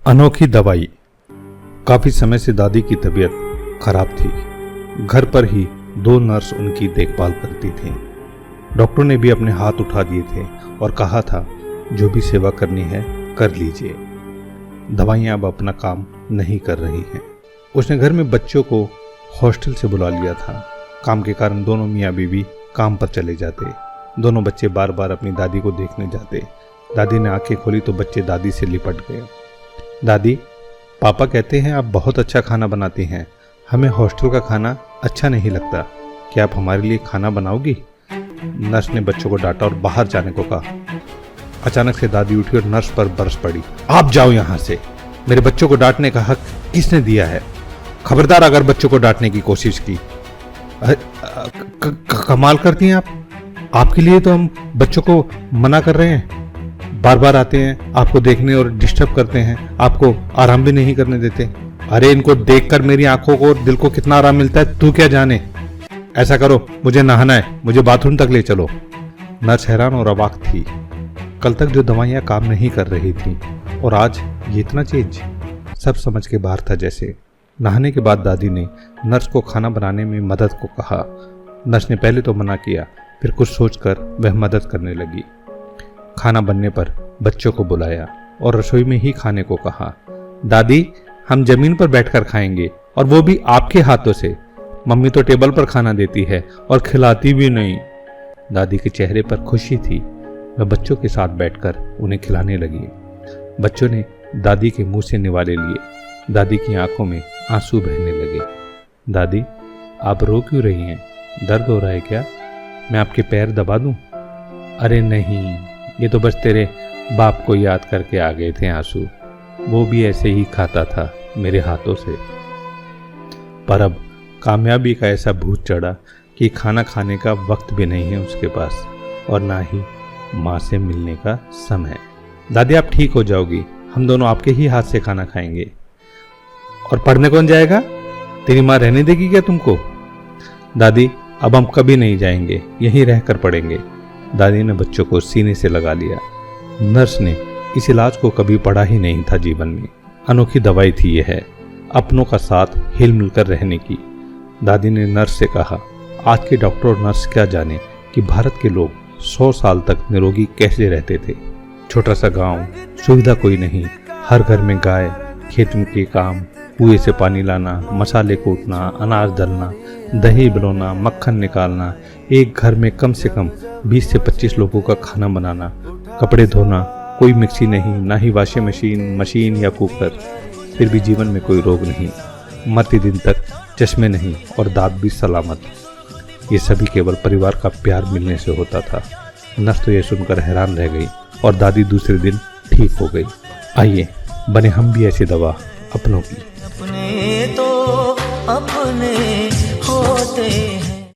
अनोखी दवाई। काफी समय से दादी की तबीयत खराब थी। घर पर ही 2 नर्स उनकी देखभाल करती थीं। डॉक्टर ने भी अपने हाथ उठा दिए थे और कहा था जो भी सेवा करनी है कर लीजिए। दवाइयाँ अब अपना काम नहीं कर रही हैं। उसने घर में बच्चों को हॉस्टल से बुला लिया था। काम के कारण दोनों मियाँ बीवी काम पर चले जाते। दोनों बच्चे बार बार अपनी दादी को देखने जाते। दादी ने आंखें खोली तो बच्चे दादी से लिपट गए। दादी, पापा कहते हैं आप बहुत अच्छा खाना बनाती हैं। हमें हॉस्टल का खाना अच्छा नहीं लगता। क्या आप हमारे लिए खाना बनाओगी? नर्स ने बच्चों को डांटा और बाहर जाने को कहा। अचानक से दादी उठी और नर्स पर बरस पड़ी। आप जाओ यहाँ से। मेरे बच्चों को डांटने का हक किसने दिया है? खबरदार अगर बच्चों को डांटने की कोशिश की। कमाल करती हैं आप। आपके लिए तो हम बच्चों को मना कर रहे हैं। बार बार आते हैं आपको देखने और डिस्टर्ब करते हैं। आपको आराम भी नहीं करने देते। अरे इनको देखकर मेरी आंखों को और दिल को कितना आराम मिलता है तू क्या जाने। ऐसा करो, मुझे नहाना है, मुझे बाथरूम तक ले चलो। नर्स हैरान और अवाक थी। कल तक जो दवाइयाँ काम नहीं कर रही थी और आज ये इतना चेंज। सब समझ के बाहर था जैसे। नहाने के बाद दादी ने नर्स को खाना बनाने में मदद को कहा। नर्स ने पहले तो मना किया, फिर कुछ सोचकर वह मदद करने लगी। खाना बनने पर बच्चों को बुलाया और रसोई में ही खाने को कहा। दादी, हम जमीन पर बैठकर खाएंगे और वो भी आपके हाथों से। मम्मी तो टेबल पर खाना देती है और खिलाती भी नहीं। दादी के चेहरे पर खुशी थी। वह बच्चों के साथ बैठकर उन्हें खिलाने लगी। बच्चों ने दादी के मुंह से निवाले लिए। दादी की आंखों में आंसू बहने लगे। दादी, आप रो क्यों रही हैं? दर्द हो रहा है क्या? मैं आपके पैर दबा दूं? अरे नहीं, ये तो बस तेरे बाप को याद करके आ गए थे आंसू। वो भी ऐसे ही खाता था मेरे हाथों से। पर अब कामयाबी का ऐसा भूत चढ़ा कि खाना खाने का वक्त भी नहीं है उसके पास और ना ही माँ से मिलने का समय। दादी, आप ठीक हो जाओगी। हम दोनों आपके ही हाथ से खाना खाएंगे। और पढ़ने कौन जाएगा? तेरी माँ रहने देगी क्या तुमको? दादी, अब हम कभी नहीं जाएंगे, यहीं रहकर पढ़ेंगे। दादी ने बच्चों को सीने से लगा लिया। नर्स ने इस इलाज को कभी पढ़ा ही नहीं था जीवन में। अनोखी दवाई थी यह, अपनों का साथ हिल मिलकर रहने की। दादी ने नर्स से कहा, आज के डॉक्टर और नर्स क्या जाने कि भारत के लोग 100 साल तक निरोगी कैसे रहते थे। छोटा सा गांव, सुविधा कोई नहीं, हर घर में गाय, खेत में के काम, कुएं से पानी लाना, मसाले कूटना, अनाज दलना, दही बिलोना, मक्खन निकालना, एक घर में कम से कम 20 से 25 लोगों का खाना बनाना, कपड़े धोना, कोई मिक्सी नहीं, ना ही वॉशिंग मशीन या कुकर। फिर भी जीवन में कोई रोग नहीं, मरते दिन तक चश्मे नहीं और दांत भी सलामत। ये सभी केवल परिवार का प्यार मिलने से होता था। नर्स तो ये सुनकर हैरान रह गई और दादी दूसरे दिन ठीक हो गई। आइए बने हम भी ऐसी दवा अपनों की। अपने तो अपने होते हैं।